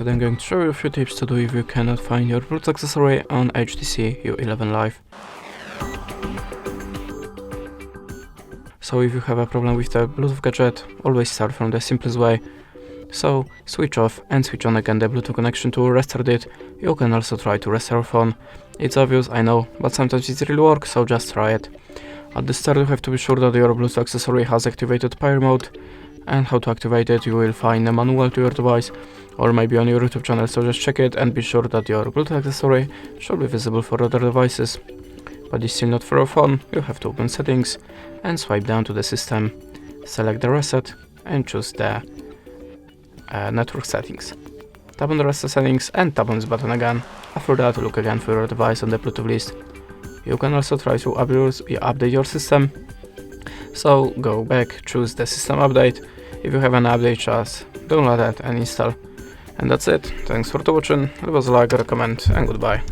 Today I'm going to show you a few tips to do if you cannot find your Bluetooth accessory on HTC U11 Life. So if you have a problem with the Bluetooth gadget, always start from the simplest way. So switch off and switch on again the Bluetooth connection to restart it. You can also try to restart your phone. It's obvious, I know, but sometimes it really works, so just try it. At the start you have to be sure that your Bluetooth accessory has activated pair mode, and how to activate it you will find a manual to your device or maybe on your YouTube channel, so just check it and be sure that your Bluetooth accessory should be visible for other devices. But it's still not for your phone, you have to open settings and swipe down to the system, select the reset and choose the network settings. Tap on the reset settings and tap on this button again. After that look again for your device on the Bluetooth list. You can also try to update your system. So go back, choose the system update. If you have an update, just download it and install. And that's it. Thanks for watching. Leave us a like or a comment and goodbye.